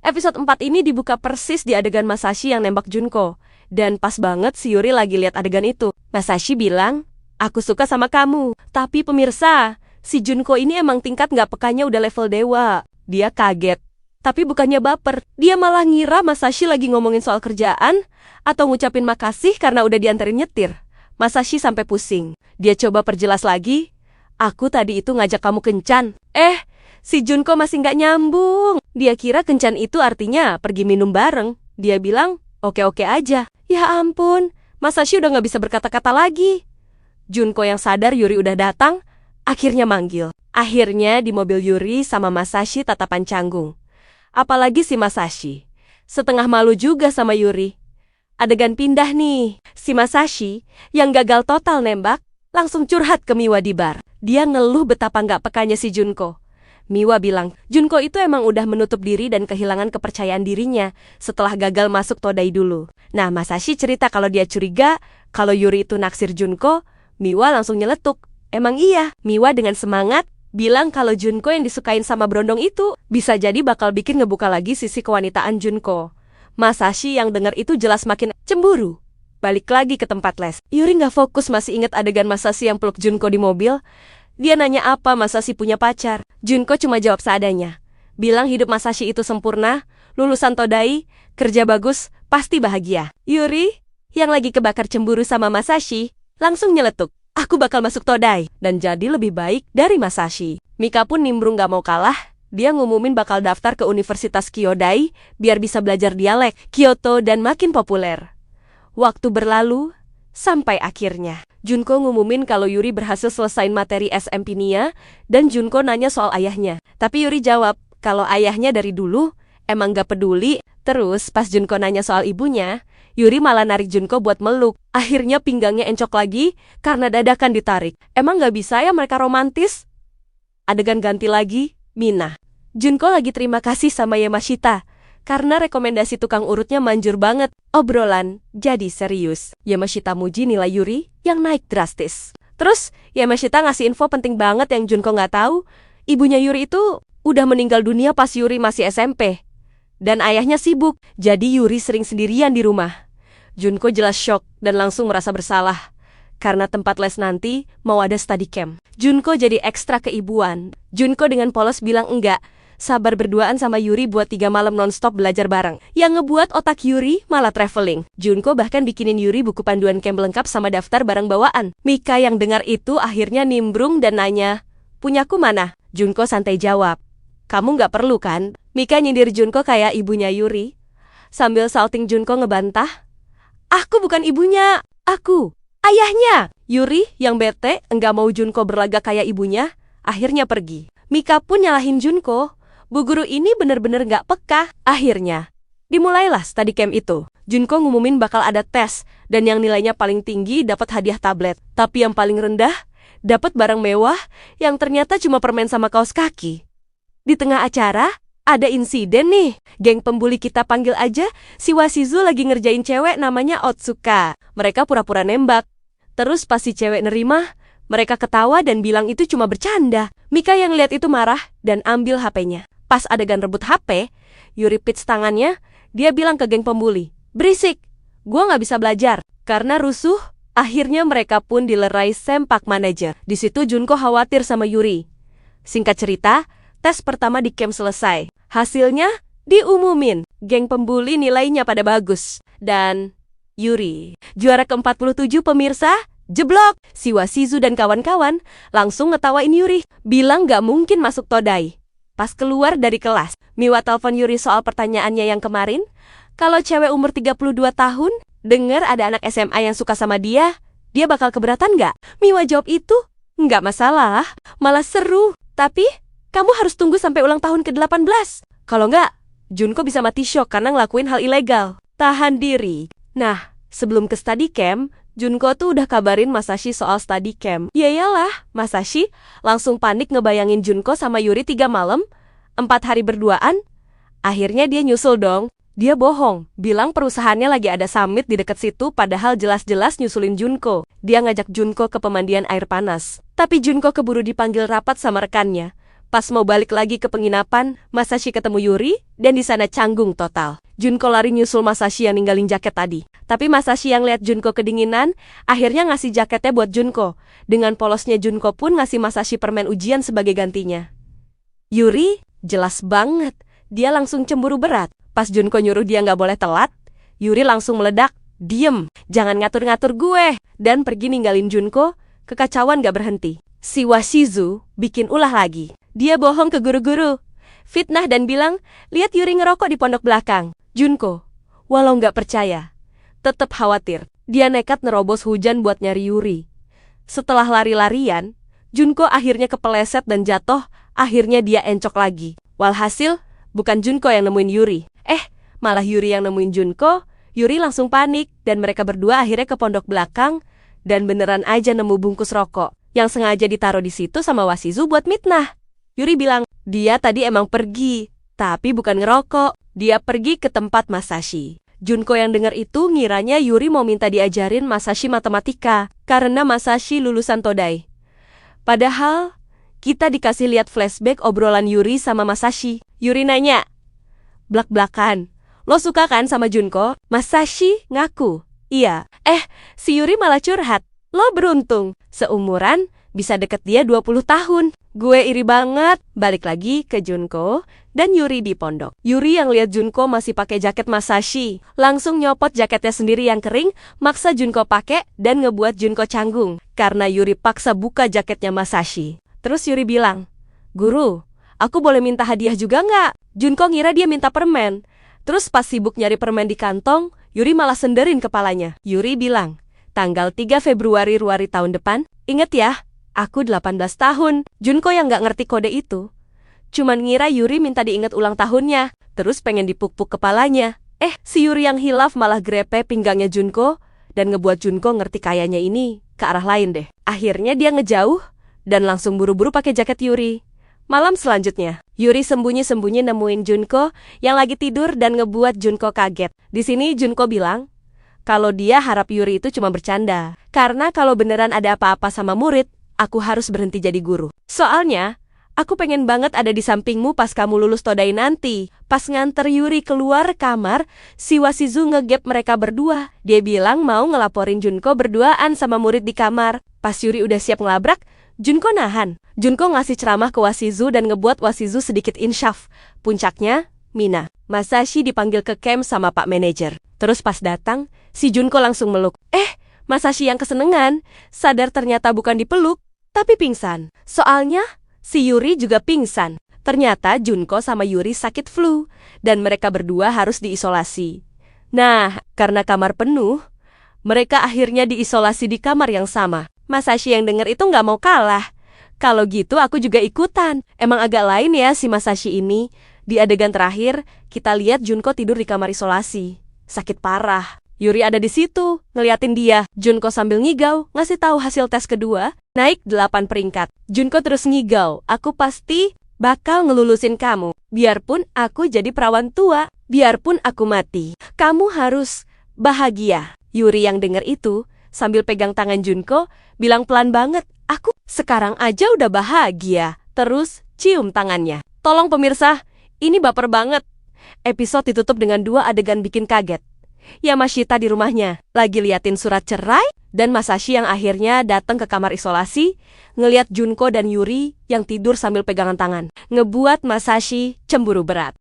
Episode 4 ini dibuka persis di adegan Masashi yang nembak Junko. Dan pas banget si Yuri lagi lihat adegan itu. Masashi bilang, "Aku suka sama kamu." Tapi pemirsa, si Junko ini emang tingkat nggak pekanya udah level dewa. Dia kaget. Tapi bukannya baper, dia malah ngira Masashi lagi ngomongin soal kerjaan atau ngucapin makasih karena udah dianterin nyetir. Masashi sampai pusing. Dia coba perjelas lagi, "Aku tadi itu ngajak kamu kencan." Si Junko masih nggak nyambung. Dia kira kencan itu artinya pergi minum bareng. Dia bilang, "Oke-oke aja." Ya ampun, Masashi udah nggak bisa berkata-kata lagi. Junko yang sadar Yuri udah datang, akhirnya manggil. Akhirnya di mobil Yuri sama Masashi tatapan canggung. Apalagi si Masashi. Setengah malu juga sama Yuri. Adegan pindah nih. Si Masashi, yang gagal total nembak, langsung curhat ke Miwa di bar. Dia ngeluh betapa nggak pekanya si Junko. Miwa bilang, Junko itu emang udah menutup diri dan kehilangan kepercayaan dirinya setelah gagal masuk Todai dulu. Nah, Masashi cerita kalau dia curiga kalau Yuri itu naksir Junko. Miwa langsung nyeletuk. Emang iya, Miwa dengan semangat bilang kalau Junko yang disukain sama Brondong itu bisa jadi bakal bikin ngebuka lagi sisi kewanitaan Junko. Masashi yang dengar itu jelas makin cemburu. Balik lagi ke tempat les. Yuri nggak fokus masih ingat adegan Masashi yang peluk Junko di mobil. Dia nanya apa Masashi punya pacar. Junko cuma jawab seadanya. Bilang hidup Masashi itu sempurna, lulusan Todai, kerja bagus, pasti bahagia. Yuri, yang lagi kebakar cemburu sama Masashi, langsung nyeletuk. Aku bakal masuk Todai dan jadi lebih baik dari Masashi. Mika pun nimbrung gak mau kalah. Dia ngumumin bakal daftar ke Universitas Kyodai biar bisa belajar dialek Kyoto dan makin populer. Waktu berlalu, sampai akhirnya Junko ngumumin kalau Yuri berhasil selesain materi SMP Nia dan Junko nanya soal ayahnya. Tapi Yuri jawab kalau ayahnya dari dulu emang gak peduli. Terus pas Junko nanya soal ibunya, Yuri malah narik Junko buat meluk. Akhirnya pinggangnya encok lagi karena dadakan ditarik. Emang gak bisa ya mereka romantis? Adegan ganti lagi, Mina. Junko lagi terima kasih sama Yamashita karena rekomendasi tukang urutnya manjur banget. Obrolan jadi serius. Yamashita muji nilai Yuri yang naik drastis. Terus Yamashita ngasih info penting banget yang Junko nggak tahu. Ibunya Yuri itu udah meninggal dunia pas Yuri masih SMP. Dan ayahnya sibuk, jadi Yuri sering sendirian di rumah. Junko jelas shock dan langsung merasa bersalah. Karena tempat les nanti mau ada study camp. Junko jadi ekstra keibuan. Junko dengan polos bilang enggak. Sabar berduaan sama Yuri buat 3 malam nonstop belajar bareng. Yang ngebuat otak Yuri malah traveling. Junko bahkan bikinin Yuri buku panduan camp lengkap sama daftar barang bawaan. Mika yang dengar itu akhirnya nimbrung dan nanya, "Punyaku mana?" Junko santai jawab, "Kamu nggak perlu kan?" Mika nyindir Junko kayak ibunya Yuri. Sambil salting Junko ngebantah, "Aku bukan ibunya, aku ayahnya." Yuri yang bete enggak mau Junko berlagak kayak ibunya, akhirnya pergi. Mika pun nyalahin Junko. Bu guru ini bener-bener gak peka. Akhirnya, dimulailah study camp itu. Junko ngumumin bakal ada tes, dan yang nilainya paling tinggi dapat hadiah tablet. Tapi yang paling rendah, dapat barang mewah yang ternyata cuma permen sama kaos kaki. Di tengah acara, ada insiden nih. Geng pembuli kita panggil aja, si Washizu lagi ngerjain cewek namanya Otsuka. Mereka pura-pura nembak. Terus pas si cewek nerima, mereka ketawa dan bilang itu cuma bercanda. Mika yang lihat itu marah dan ambil HP-nya. Pas adegan rebut HP, Yuri pitch tangannya, dia bilang ke geng pembuli, "Berisik, gua nggak bisa belajar." Karena rusuh, akhirnya mereka pun dilerai sempak manajer. Di situ Junko khawatir sama Yuri. Singkat cerita, tes pertama di camp selesai. Hasilnya diumumin, geng pembuli nilainya pada bagus. Dan Yuri, juara ke-47 pemirsa, jeblok. Si Washizu dan kawan-kawan langsung ngetawain Yuri, bilang gak mungkin masuk Todai. Pas keluar dari kelas, Miwa telepon Yuri soal pertanyaannya yang kemarin. Kalau cewek umur 32 tahun, dengar ada anak SMA yang suka sama dia bakal keberatan nggak? Miwa jawab itu, nggak masalah, malah seru. Tapi, kamu harus tunggu sampai ulang tahun ke-18. Kalau nggak, Junko bisa mati shock karena ngelakuin hal ilegal. Tahan diri. Nah, sebelum ke study camp, Junko tuh udah kabarin Masashi soal study camp. Yayalah, Masashi langsung panik ngebayangin Junko sama Yuri 3 malam, 4 hari berduaan. Akhirnya dia nyusul dong. Dia bohong, bilang perusahaannya lagi ada summit di dekat situ padahal jelas-jelas nyusulin Junko. Dia ngajak Junko ke pemandian air panas. Tapi Junko keburu dipanggil rapat sama rekannya. Pas mau balik lagi ke penginapan, Masashi ketemu Yuri, dan di sana canggung total. Junko lari nyusul Masashi yang ninggalin jaket tadi. Tapi Masashi yang lihat Junko kedinginan, akhirnya ngasih jaketnya buat Junko. Dengan polosnya Junko pun ngasih Masashi permen ujian sebagai gantinya. Yuri, jelas banget, dia langsung cemburu berat. Pas Junko nyuruh dia nggak boleh telat, Yuri langsung meledak, "Diem, jangan ngatur-ngatur gue," dan pergi ninggalin Junko. Kekacauan gak berhenti. Si Washizu bikin ulah lagi. Dia bohong ke guru-guru, fitnah dan bilang, lihat Yuri ngerokok di pondok belakang. Junko, walau nggak percaya, tetap khawatir. Dia nekat nerobos hujan buat nyari Yuri. Setelah lari-larian, Junko akhirnya kepeleset dan jatuh, akhirnya dia encok lagi. Walhasil, bukan Junko yang nemuin Yuri. Malah Yuri yang nemuin Junko. Yuri langsung panik, dan mereka berdua akhirnya ke pondok belakang, dan beneran aja nemu bungkus rokok, yang sengaja ditaruh di situ sama Washizu buat mitnah. Yuri bilang, dia tadi emang pergi, tapi bukan ngerokok. Dia pergi ke tempat Masashi. Junko yang dengar itu ngiranya Yuri mau minta diajarin Masashi matematika, karena Masashi lulusan Todai. Padahal, kita dikasih lihat flashback obrolan Yuri sama Masashi. Yuri nanya, "Blak-blakan, lo suka kan sama Junko?" Masashi ngaku, "Iya." Si Yuri malah curhat, "Lo beruntung, seumuran, bisa deket dia 20 tahun. Gue iri banget." Balik lagi ke Junko dan Yuri di pondok. Yuri yang lihat Junko masih pakai jaket Masashi, langsung nyopot jaketnya sendiri yang kering, maksa Junko pakai dan ngebuat Junko canggung karena Yuri paksa buka jaketnya Masashi. Terus Yuri bilang, "Guru, aku boleh minta hadiah juga nggak?" Junko ngira dia minta permen. Terus pas sibuk nyari permen di kantong, Yuri malah senderin kepalanya. Yuri bilang, "Tanggal 3 Februari tahun depan, inget ya, aku 18 tahun. Junko yang nggak ngerti kode itu, cuman ngira Yuri minta diingat ulang tahunnya, terus pengen dipuk-puk kepalanya. Si Yuri yang hilaf malah grepe pinggangnya Junko, dan ngebuat Junko ngerti kayaknya ini ke arah lain deh. Akhirnya dia ngejauh, dan langsung buru-buru pakai jaket Yuri. Malam selanjutnya, Yuri sembunyi-sembunyi nemuin Junko yang lagi tidur dan ngebuat Junko kaget. Di sini Junko bilang, kalau dia harap Yuri itu cuma bercanda. Karena kalau beneran ada apa-apa sama murid, aku harus berhenti jadi guru. Soalnya, aku pengen banget ada di sampingmu pas kamu lulus Todai nanti. Pas nganter Yuri keluar kamar, si Washizu ngegap mereka berdua. Dia bilang mau ngelaporin Junko berduaan sama murid di kamar. Pas Yuri udah siap ngelabrak, Junko nahan. Junko ngasih ceramah ke Washizu dan ngebuat Washizu sedikit insyaf. Puncaknya, Mina. Masashi dipanggil ke camp sama Pak Manajer. Terus pas datang, si Junko langsung meluk. Masashi yang kesenengan, sadar ternyata bukan dipeluk, tapi pingsan. Soalnya, si Yuri juga pingsan. Ternyata Junko sama Yuri sakit flu, dan mereka berdua harus diisolasi. Nah, karena kamar penuh, mereka akhirnya diisolasi di kamar yang sama. Masashi yang denger itu nggak mau kalah. Kalau gitu aku juga ikutan. Emang agak lain ya si Masashi ini. Di adegan terakhir, kita lihat Junko tidur di kamar isolasi. Sakit parah. Yuri ada di situ, ngeliatin dia. Junko sambil ngigau, ngasih tahu hasil tes kedua, naik 8 peringkat. Junko terus ngigau, "Aku pasti bakal ngelulusin kamu. Biarpun aku jadi perawan tua, biarpun aku mati. Kamu harus bahagia." Yuri yang denger itu, sambil pegang tangan Junko, bilang pelan banget, "Aku sekarang aja udah bahagia." Terus cium tangannya. Tolong pemirsa, ini baper banget. Episode ditutup dengan 2 adegan bikin kaget. Yamashita di rumahnya, lagi liatin surat cerai, dan Masashi yang akhirnya datang ke kamar isolasi, ngeliat Junko dan Yuri yang tidur sambil pegangan tangan. Ngebuat Masashi cemburu berat.